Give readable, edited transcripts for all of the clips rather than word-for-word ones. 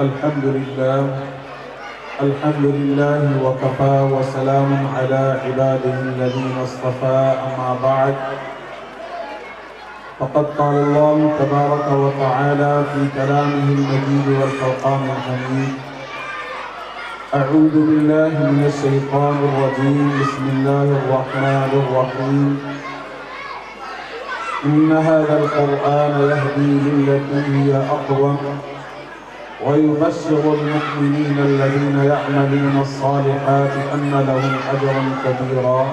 الحمد لله وكفى وسلام على عباده الذين اصطفى أما بعد فقد قال الله تبارك وتعالى في كلامه المجيد والفرقان الحميد أعوذ بالله من الشيطان الرجيم بسم الله الرحمن الرحيم إن هذا القرآن يهدي للتي هي أقوم ويبشر المؤمنين الذين يعملون الصالحات أن لهم أجرا كبيرا.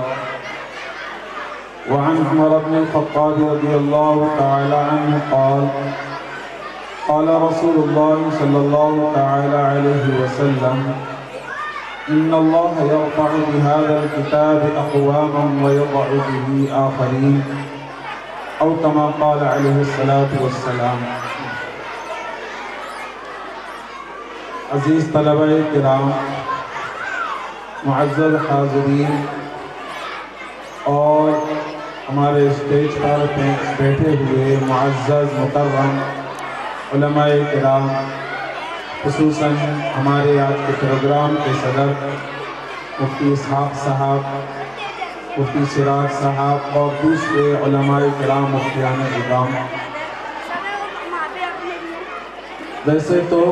وعن عمر بن الخطاب رضي الله تعالى عنه قال قال رسول الله صلى الله تعالى عليه وسلم إن الله يرفع بهذا الكتاب أقواما ويضع به آخرين أو كما قال عليه الصلاة والسلام. عزیز طلبہ کرام، معزز حاضرین اور ہمارے اسٹیج پر بیٹھے ہوئے معزز مکرم علماء کرام، خصوصاً ہمارے آج کے پروگرام کے صدر مفتی اسحاق صاحب، مفتی سراج صاحب اور دوسرے علماء کرام مفتیان اعظام. ویسے تو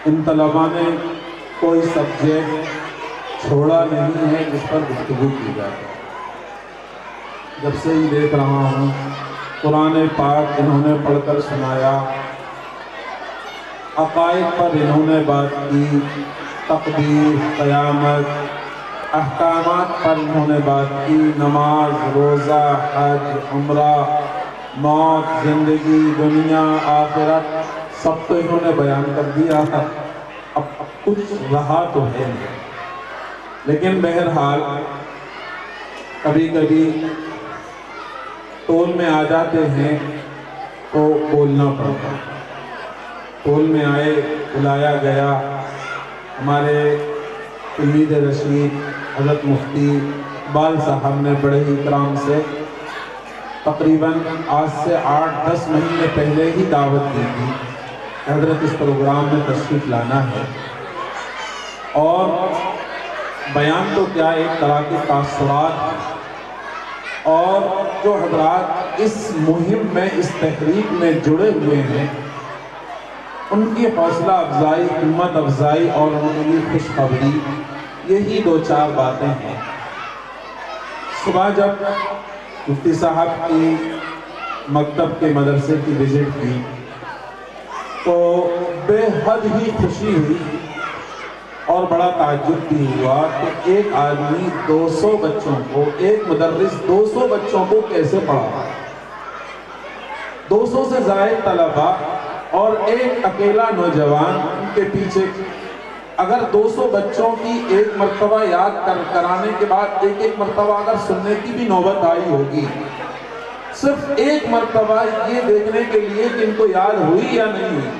ان طلباء نے کوئی سبجیکٹ چھوڑا نہیں ہے جس پر گفتگو کی جائے. جب سے ہی دیکھ رہا ہوں قرآن پاک انہوں نے پڑھ کر سنایا، عقائد پر انہوں نے بات کی، تقدیر، قیامت، احکامات پر انہوں نے بات کی، نماز، روزہ، حج، عمرہ، موت، زندگی، دنیا، آخرت، سب تو انہوں نے بیان کر دیا. اب کچھ رہا تو ہے نہیں، لیکن بہرحال کبھی کبھی ٹول میں آ جاتے ہیں تو بولنا پڑتا. ٹول میں آئے، بلایا گیا. ہمارے تلمید رشید حضرت مفتی اقبال صاحب نے بڑے ہی اکرام سے تقریباً آج سے 8-10 مہینے پہلے ہی دعوت دی تھی. حضرت اس پروگرام میں تشریف لانا ہے، اور بیان تو کیا ایک طرح کے تاثرات، اور جو حضرات اس مہم میں، اس تحریک میں جڑے ہوئے ہیں، ان کی حوصلہ افزائی، ہمت افزائی اور ان کی خوشخبری، یہی 2-4 باتیں ہیں. صبح جب مفتی صاحب کی مکتب کے مدرسے کی وزٹ کی تو بے حد ہی خوشی ہوئی اور بڑا تعجب بھی ہوا کہ ایک آدمی 200 بچوں کو، ایک مدرس 200 بچوں کو کیسے پڑھا. 200 سے زائد طلبہ اور ایک اکیلا نوجوان ان کے پیچھے. اگر 200 بچوں کی ایک مرتبہ یاد کرانے کے بعد ایک مرتبہ اگر سننے کی بھی نوبت آئی ہوگی، صرف ایک مرتبہ یہ دیکھنے کے لیے کہ ان کو یاد ہوئی یا نہیں ہوئی.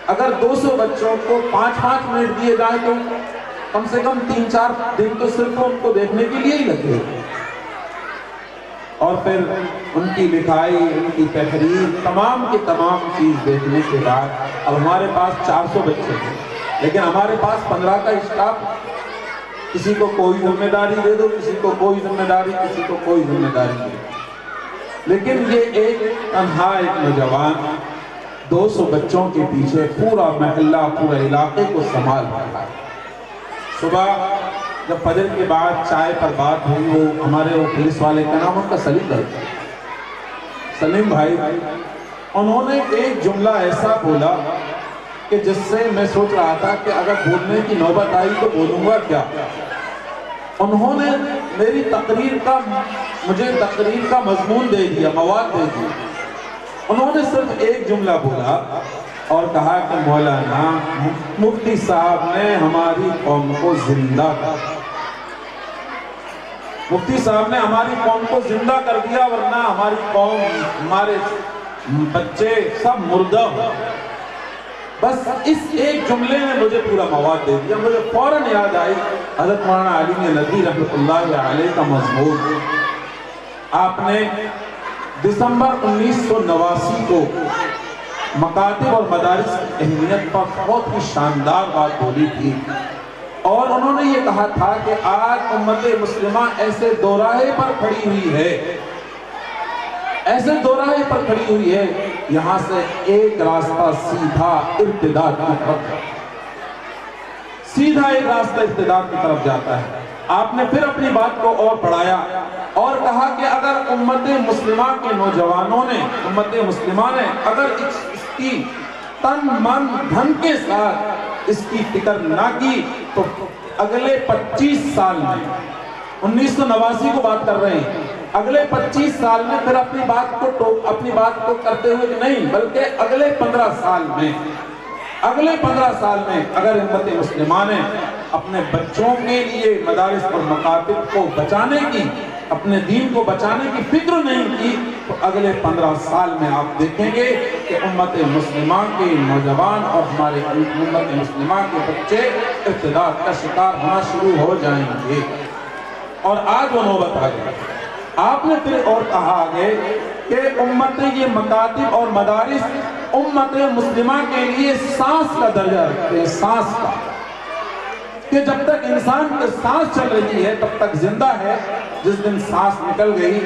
اگر 200 بچوں کو 5-5 منٹ دیے جائیں تو کم سے کم 3-4 دن تو صرف ان کو دیکھنے کے لیے ہی لگے. اور پھر ان کی لکھائی، ان کی تحریر، تمام کی تمام چیز دیکھنے کے بعد اب ہمارے پاس 400 بچے ہیں، لیکن ہمارے پاس 15 کا اسٹاف. کسی کو کوئی ذمہ داری دے دو، کسی کو کوئی ذمہ داری، کسی کو کوئی ذمہ داری دے دو. لیکن یہ ایک تنہا ایک نوجوان 200 بچوں کے پیچھے پورا محلہ، پورے علاقے کو سنبھال رہا ہے. صبح جب فجر کے بعد چائے پر بات ہوئی، وہ ہمارے وہ پولیس والے کا نام ان کا سلیم بھائی، انہوں نے ایک جملہ ایسا بولا کہ جس سے میں سوچ رہا تھا کہ اگر بولنے کی نوبت آئی تو بولوں گا کیا. انہوں نے مجھے تقریر کا مضمون دے دیا، مواد دے دیا. انہوں نے صرف ایک جملہ بولا اور کہا کہ مولانا مفتی صاحب نے ہماری قوم کو زندہ کر دیا. مفتی صاحب نے ہماری قوم کو زندہ کر دیا، ورنہ ہماری قوم، ہمارے بچے سب مردہ ہو. بس اس ایک جملے نے مجھے پورا مواد دے دیا. مجھے فوراً یاد آئی حضرت مولانا علی ندوی رحمۃ اللہ علیہ کا مضمون. آپ نے دسمبر 1989 کو مکاتب اور مدارس کی اہمیت پر بہت ہی شاندار بات بولی تھی، اور انہوں نے یہ کہا تھا کہ آج امت مسلمہ ایسے دوراہے پر کھڑی ہوئی ہے، ایسے دوراہے پر کھڑی ہوئی ہے، یہاں سے ایک راستہ سیدھا ارتداد کی طرف، سیدھا ایک راستہ ارتداد کی طرف جاتا ہے۔ آپ نے پھر اپنی بات کو اور بڑھایا اور کہا کہ اگر امت مسلمہ کے نوجوانوں نے، امت مسلمہ نے اگر اس کی تن من دھن کے ساتھ اس کی فکر نہ کی تو اگلے 25 سال میں، 1989 کو بات کر رہے ہیں، اگلے 25 سال میں پھر اپنی بات کو کرتے ہوئے نہیں، بلکہ اگلے 15 سال میں، اگلے 15 سال میں اگر امت مسلمہ نے اپنے بچوں کے لیے مدارس اور مکاتب کو بچانے کی، اپنے دین کو بچانے کی فکر نہیں کی، تو اگلے 15 سال میں آپ دیکھیں گے کہ امت مسلمہ کے نوجوان اور ہمارے امت مسلمہ کے بچے ارتداد کا شکار ہونا شروع ہو جائیں گے۔ اور آج وہ نوبت آ گئی۔ آپ نے پھر اور کہا آگے کہ امت یہ مکاتب اور مدارس امت مسلمہ کے لیے سانس کا درجہ رکھتے ہیں، سانس کا، کہ جب تک انسان کے سانس چل رہی ہے تب تک زندہ ہے، جس دن سانس نکل گئی،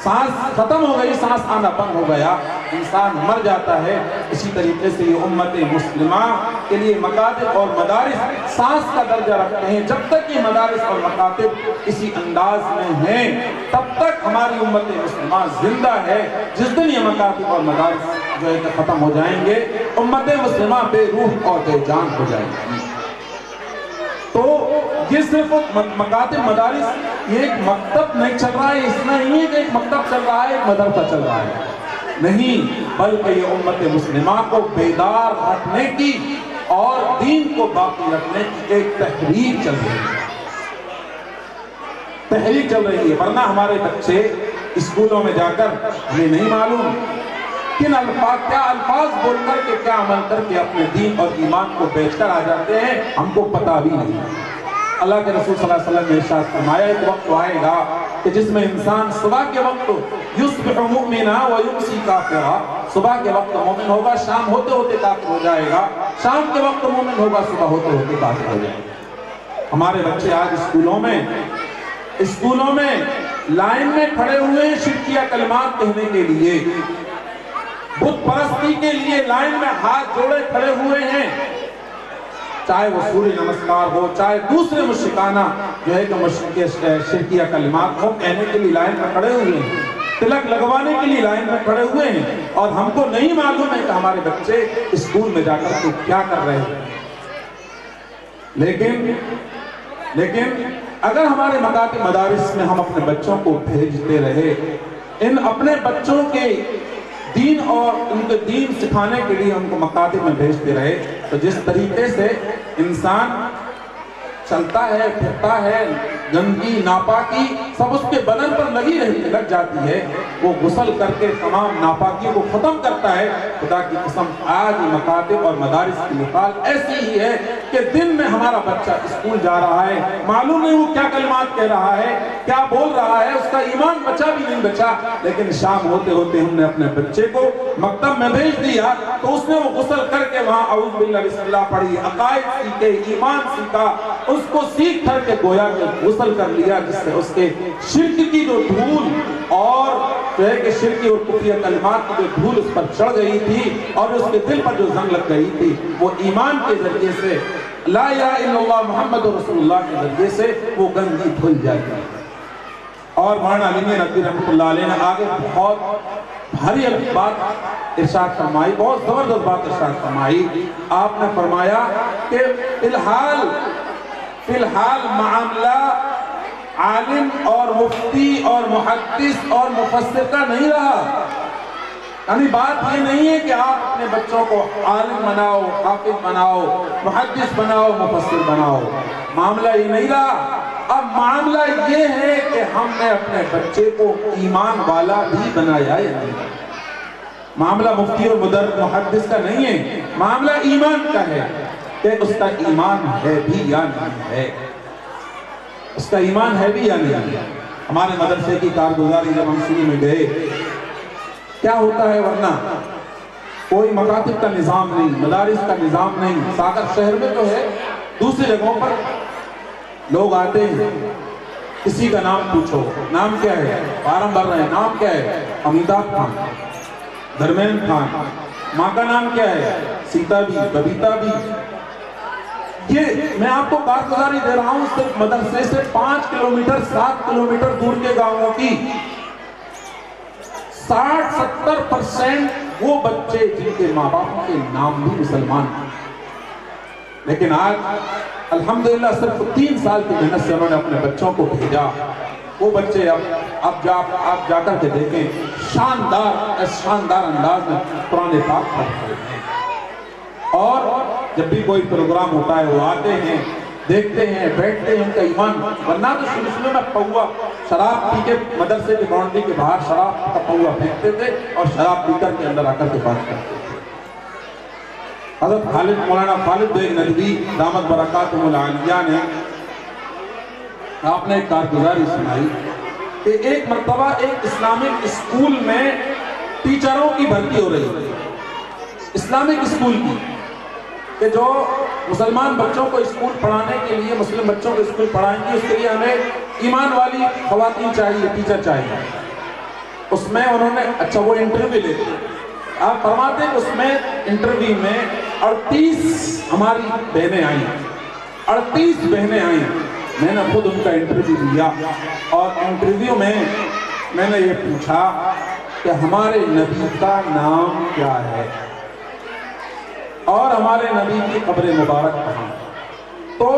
سانس ختم ہو گئی، سانس آنا بند ہو گیا، انسان مر جاتا ہے۔ اسی طریقے سے یہ امت مسلمہ کے لیے مکاتب اور مدارس سانس کا درجہ رکھتے ہیں۔ جب تک یہ مدارس اور مکاتب اسی انداز میں ہیں تب تک ہماری امت مسلمہ زندہ ہے۔ جس دن یہ مکاتب اور مدارس جو ہے کہ ختم ہو جائیں گے، امت مسلمہ بے روح اور بے جان ہو جائے گی۔ تو یہ صرف مکاتب مدارس، یہ ایک مکتب نہیں چل رہا ہے، اس میں نہیں ہے کہ ایک مکتب چل رہا ہے، ایک مدرسہ چل رہا ہے، نہیں، بلکہ یہ امت مسلمہ کو بیدار رکھنے کی اور دین کو باقی رکھنے کی ایک تحریک چل رہی ہے، تحریک چل رہی ہے۔ ورنہ ہمارے بچے اسکولوں میں جا کر ہمیں نہیں معلوم کن الفاظ، کیا الفاظ بول کر کے، کیا عمل کر کے اپنے دین اور ایمان کو بیچ کر آ جاتے ہیں، ہم کو پتہ بھی نہیں۔ اللہ کے رسول صلی اللہ علیہ وسلم نے ارشاد فرمایا ایک وقت آئے گا کہ جس میں انسان صبح کے وقت یصبح مؤمنا ویمسی کافرا، صبح کے وقت مومن ہوگا، شام ہوتے ہوتے کافر ہو جائے گا، شام کے وقت مومن ہوگا، صبح ہوتے ہوتے کافر ہو جائے گا۔ ہمارے بچے آج اسکولوں میں لائن میں کھڑے ہوئے ہیں شرکیہ کلمات کہنے کے لیے، بت پرستی کے لیے لائن میں ہاتھ جوڑے کھڑے ہوئے ہیں، چاہے وہ سوریہ نمسکار ہو، چاہے دوسرے مشرکانہ جو ہے کہ شرکیہ کلمات ہو، کہنے کے لیے لائن میں کھڑے ہوئے ہیں، تلک لگوانے کے لیے لائن میں کھڑے ہوئے ہیں، اور ہم کو نہیں معلوم ہے کہ ہمارے بچے اسکول میں جا کر تو کیا کر رہے ہیں۔ لیکن اگر ہمارے مکاتب مدارس میں ہم اپنے بچوں کو بھیجتے رہے، ان اپنے بچوں کے دین اور ان کے دین سکھانے کے لیے ان کو مکاتب میں بھیجتے رہے، تو جس طریقے سے انسان چلتا ہے، پھرتا ہے، گندگی ناپاکی سب اس کے بدن پر لگ جاتی ہے، وہ غسل کر کے تمام ناپاکیوں کو ختم کرتا ہے۔ خدا کی قسم آج مکاتب اور مدارس کی مثال ایسی ہی ہے کہ دن میں ہمارا بچہ اسکول جا رہا ہے، معلوم نہیں وہ کیا کلمات کہہ رہا ہے، کیا بول رہا ہے، اس کا ایمان بچا بھی نہیں بچا، لیکن شام ہوتے ہوتے ہم نے اپنے بچے کو مکتب میں بھیج دیا تو اس نے وہ غسل کر کے وہاں اعوذ باللہ بسم اللہ پڑھی، عقائد سیکھے، ایمان سیکھا، اس کو سیکھ کر کے گویا کہ غسل کر لیا، جس سے اس کے شرک کی جو دھول اور جو ہے کہ شرکی اور کفریہ کلمات کی جو دھول اس پر چڑھ گئی تھی اور اس کے دل پر جو زنگ لگ گئی تھی، وہ ایمان کے ذریعے سے، لا الہ الا اللہ محمد رسول اللہ کے ذریعے سے وہ گندگی دھل جائے گی۔ اور مولانا علی ندوی رحمۃ اللہ علیہ نے آگے بہت بھاری بات ارشاد فرمائی، بہت زبردست بات ارشاد فرمائی۔ آپ نے فرمایا کہ فی الحال معاملہ عالم اور مفتی اور محدث اور مفسر کا نہیں رہا، یعنی بات یہ نہیں ہے کہ آپ اپنے بچوں کو عالم بناؤ، حافظ بناؤ، محدث بناؤ، مفسر بناؤ، معاملہ یہ نہیں رہا۔ اب معاملہ یہ ہے کہ ہم نے اپنے بچے کو ایمان والا بھی بنایا یا نہیں۔ معاملہ مفتی اور محدث کا نہیں ہے، معاملہ ایمان کا ہے کہ اس کا ایمان ہے بھی یا نہیں ہے، اس کا ایمان ہے بھی یا نہیں ہے۔ ہمارے مدرسے کی کارگزاری جب ہم شروع میں گئے، کیا ہوتا ہے ورنہ کوئی مکاتب کا نظام نہیں، مدارس کا نظام نہیں۔ ساگر شہر میں تو ہے، دوسری جگہوں پر لوگ آتے ہیں، کسی کا نام پوچھو، نام کیا ہے، فارم بھر رہے ہیں، نام کیا ہے، امیتابھ خان، دھرمیندر خان، ماں کا نام کیا ہے، سیتا بھی، ببیتا بھی۔ یہ میں آپ کو کارگزاری دے رہا ہوں صرف مدرسے سے 5 کلومیٹر 7 کلومیٹر دور کے گاؤں کی 60-70% وہ بچے جن کے ماں باپ کے نام بھی مسلمان ہیں، لیکن آج الحمدللہ صرف 3 سال کی محنت سے انہوں نے اپنے بچوں کو بھیجا۔ وہ بچے اب آپ جا کر کے دیکھیں، شاندار انداز میں قرآن پاک پڑھ رہے ہیں، اور جب بھی کوئی پروگرام ہوتا ہے وہ آتے ہیں، دیکھتے ہیں، بیٹھتے ہیں۔ ان کا ایمان، ورنہ تو شروع میں پوا شراب پی کے مدرسے کی باؤنڈری کے باہر شراب کا پوا پھینکتے تھے اور شراب پی کر کے اندر آ کر کے بات کرتے تھے۔ حضرت مولانا خالد بیگ ندوی دامت برکاتہم العالیہ نے آپ نے ایک کارگزاری سنائی کہ ایک مرتبہ ایک اسلامک اسکول میں ٹیچروں کی بھرتی ہو رہی ہے، اسلامک اسکول کی، کہ جو مسلمان بچوں کو اسکول پڑھانے کے لیے، مسلم بچوں کو اسکول پڑھائیں گی، اس کے لیے ہمیں ایمان والی خواتین چاہیے، ٹیچر چاہیے۔ اس میں انہوں نے اچھا وہ انٹرویو لیتے ہیں، آپ فرماتے ہیں کہ اس میں انٹرویو میں 38 ہماری بہنیں آئیں، 38 بہنیں آئیں۔ میں نے خود ان کا انٹرویو لیا، اور انٹرویو میں میں نے یہ پوچھا کہ ہمارے نبی کا نام کیا ہے اور ہمارے نبی کی قبر مبارک کہاں؟ تو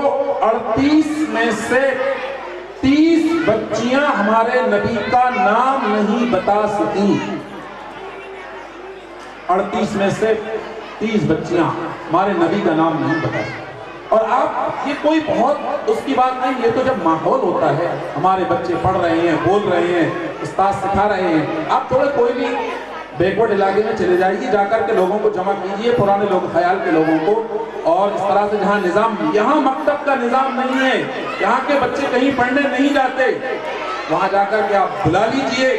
38 میں سے 30 بچیاں ہمارے نبی کا نام نہیں بتا سکیں۔ 38 میں سے 30 بچیاں ہمارے نبی کا نام نہیں بتا سکیں۔ اور آپ یہ کوئی بہت اس کی بات نہیں، یہ تو جب ماحول ہوتا ہے، ہمارے بچے پڑھ رہے ہیں، بول رہے ہیں، استاد سکھا رہے ہیں، آپ تھوڑے کوئی بھی بیکورڈ علاقے میں چلے جائیے، جا کر کے لوگوں کو جمع کیجئے، پرانے لوگ خیال کے لوگوں کو، اور اس طرح سے جہاں نظام، یہاں مکتب کا نظام نہیں ہے، یہاں کے بچے کہیں پڑھنے نہیں جاتے، وہاں جا کر کے آپ بلا لیجئے۔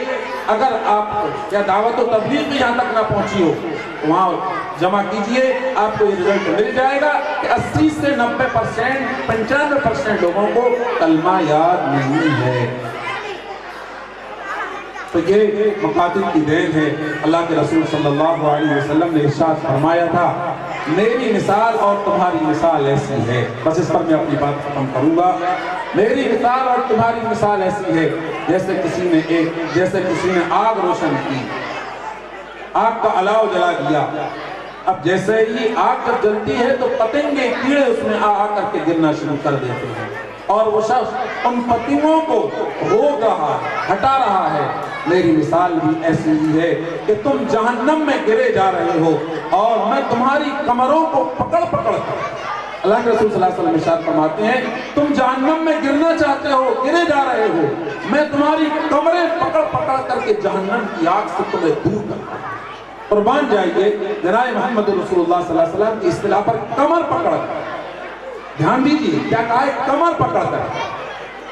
اگر آپ یا دعوت و تبلیغ بھی یہاں تک نہ پہنچی ہو تو وہاں جمع کیجئے، آپ کو یہ رزلٹ مل جائے گا کہ 80 سے 90%، 95% لوگوں کو کلمہ یاد نہیں ہے۔ تو یہ مکاتب کی دین ہے۔ اللہ کے رسول صلی اللہ علیہ وسلم نے ارشاد فرمایا تھا، میری مثال اور تمہاری مثال ایسی ہے۔ بس اس پر میں اپنی بات ختم کروں گا۔ میری مثال اور تمہاری مثال ایسی ہے، جیسے کسی نے آگ روشن کی، آگ کا الاؤ جلا دیا۔ اب جیسے ہی آگ جب جلتی ہے تو پتنگے کیڑے اس میں آ کر کے گرنا شروع کر دیتے ہیں، اور وہ شخص ان پتنگوں کو روک رہا ہے، ہٹا رہا ہے۔ میری مثال بھی ایسی ہی ہے کہ تم جہنم میں گرے جا رہے ہو، اور میں تمہاری کمروں کو پکڑ کر، اللہ کے رسول صلی اللہ علیہ وسلم ارشاد فرماتے ہیں، تم جہنم میں گرنا چاہتے ہو، گرے جا رہے ہو، میں تمہاری کمریں پکڑ کر کے جہنم کی آگ سے تمہیں دور کرتا ہوں۔ قربان جائیے جناب محمد رسول اللہ صلی اللہ علیہ وسلم کی اصطلاح پر کمر پکڑ کر، دھیان دیجئے کیا کہا ہے، کمر پکڑ کر۔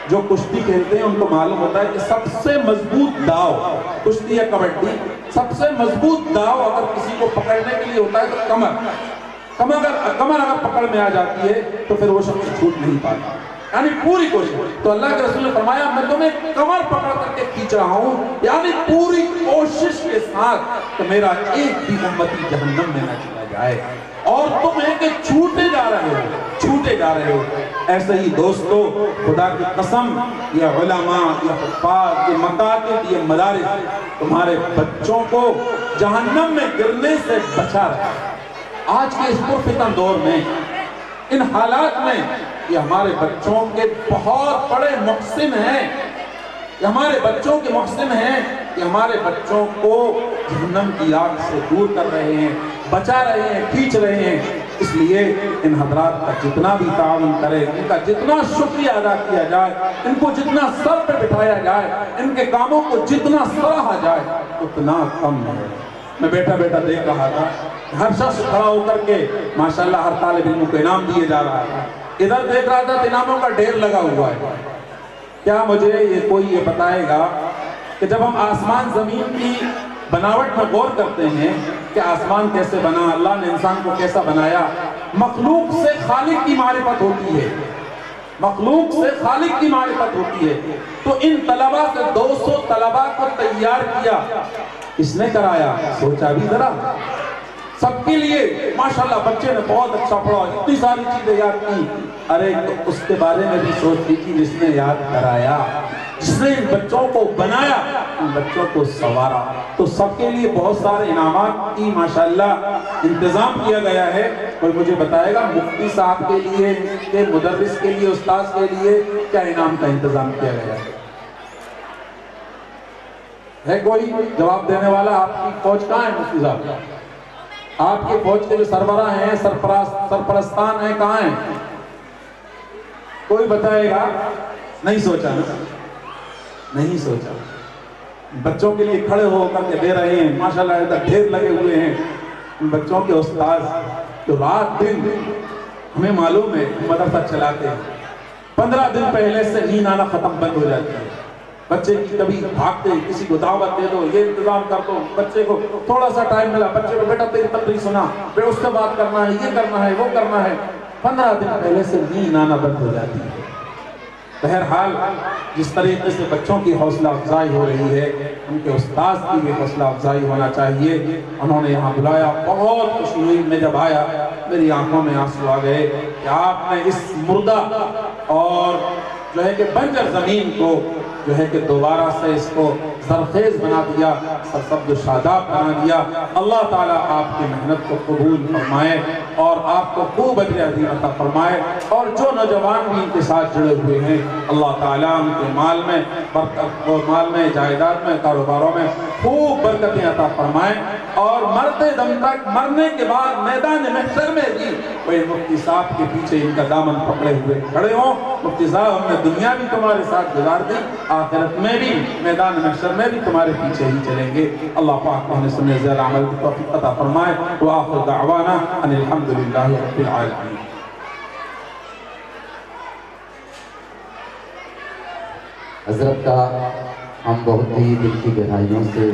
جو کشتی کھیلتے ہیں ان کو معلوم ہوتا ہے کہ سب سے مضبوط داؤ، کشتی یا کبڈی، سب سے مضبوط داؤ اگر کسی کو پکڑنے کے لیے ہوتا ہے تو کمر اگر پکڑ میں آ جاتی ہے تو پھر وہ شخص چھوٹ نہیں پاتا، یعنی پوری کوشش۔ تو اللہ کے رسول نے فرمایا، میں تمہیں کمر پکڑ کر کے کھینچ رہا ہوں، یعنی پوری کوشش کے ساتھ کہ میرا ایک بھی امتی جہنم میں نہ چلا جائے، اور تم ہیں کہ چھوٹے جا رہے ہو۔ ایسے ہی دوستو، خدا کی قسم، یہ علماء، یہ حفاظ، یہ مکاتب، یہ مدارس تمہارے بچوں کو جہنم میں گرنے سے بچا رہے ہیں۔ آج کے اس پرفتن دور میں، ان حالات میں، یہ ہمارے بچوں کے بہت بڑے محسن ہیں، یہ ہمارے بچوں کے محسن ہیں، یہ ہمارے بچوں کو جہنم کی آگ سے دور کر رہے ہیں، بچا رہے ہیں، کھینچ رہے ہیں۔ اس لیے ان حضرات کا جتنا بھی تعاون کرے، ان کا جتنا شکریہ ادا کیا جائے، ان کو جتنا سر پہ بٹھایا جائے، ان کے کاموں کو جتنا سراہا جائے، اتنا کم ہے۔ میں بیٹھا دیکھ رہا تھا، ہر شخص کھڑا ہو کر کے ماشاءاللہ ہر طالب علم کو انعام دیے جا رہا ہے۔ ادھر دیکھ رہا تھا انعاموں کا ڈھیر لگا ہوا ہے۔ کیا مجھے کوئی یہ بتائے گا کہ جب ہم آسمان زمین کی بناوٹ میں غور کرتے ہیں کہ آسمان کیسے بنا، اللہ نے انسان کو کیسا بنایا، مخلوق سے خالق کی معرفت ہوتی ہے، مخلوق سے خالق کی معرفت ہوتی ہے۔ تو ان طلبہ سے 200 طلبہ کو تیار کیا، کس نے کرایا؟ سوچا بھی ذرا، سب کے لیے ماشاءاللہ بچے نے بہت اچھا پڑھا، اتنی ساری چیزیں یاد کی۔ ارے اس کے بارے میں بھی سوچ کی کہ جس نے یاد کرایا، جس نے ان بچوں کو بنایا، ان بچوں کو سنوارا، تو سب کے لیے بہت سارے انعامات کی ماشاءاللہ انتظام کیا گیا ہے۔ کوئی مجھے بتائے گا مفتی صاحب کے لیے، کہ مدرس کے لیے، استاذ کے لیے کیا انعام کا انتظام کیا گیا ہے؟ کوئی جواب دینے والا؟ آپ کی فوج کہاں ہے مفتی صاحب؟ آپ کے فوج کے جو سربراہ ہیں، سرپرستان ہیں، کہاں ہیں؟ کوئی بتائے گا؟ نہیں سوچا، نہیں سوچا۔ بچوں کے لیے کھڑے ہو کر کے دے رہے ہیں، ماشاءاللہ ادھر ڈھیر لگے ہوئے ہیں بچوں کے استاذ، تو رات دن ہمیں معلوم ہے مدرسہ چلاتے ہیں، 15 دن پہلے سے نیند آنا ختم بند ہو جاتی ہے۔ بچے کی کبھی بھاگتے، کسی کو دعوت دے دو، یہ انتظام کر دو، بچے کو تھوڑا سا ٹائم ملا، بچے کو بیٹا تیری تقریر سنا، پھر اس کے بعد کرنا ہے، یہ کرنا ہے، وہ کرنا ہے، 15 دن پہلے سے نیند آنا بند ہو جاتی ہے۔ بہرحال جس طریقے سے بچوں کی حوصلہ افزائی ہو رہی ہے، ان کے استاذ کی بھی حوصلہ افزائی ہونا چاہیے۔ انہوں نے یہاں بلایا، بہت خوشی ہوئی، میں جب آیا میری آنکھوں میں آنسو آ گئے کہ آپ نے اس مردہ اور جو ہے کہ بنجر زمین کو جو ہے کہ دوبارہ سے اس کو زرخیز بنا دیا، سرسبز و شاداب بنا دیا۔ اللہ تعالیٰ آپ کی محنت کو قبول فرمائے اور آپ کو خوب اجر عظیم عطا فرمائے، اور جو نوجوان بھی ان کے ساتھ جڑے ہوئے ہیں اللہ تعالیٰ ان کے مال میں برکت، مال میں، جائیداد میں، کاروباروں میں خوب برکتیں عطا فرمائے، اور مرتے دم تک، مرنے کے بعد میدان محشر میں بھی کوئی مفتی صاحب کے پیچھے ان کا دامن پکڑے ہوئے کھڑے ہوں، مفتی صاحب ہم نے دنیا بھی تمہارے ساتھ گزار دی، آخرت میں بھی، میدان محشر میں بھی تمہارے پیچھے ہی چلیں گے۔ اللہ پاک ہمیں سننے زیر عمل کی توفیق عطا فرمائے، وآخر دعوانا ان الحمدللہ رب العالمین۔ حضرت کا ہم بہت ہی دل کی گہرائیوں سے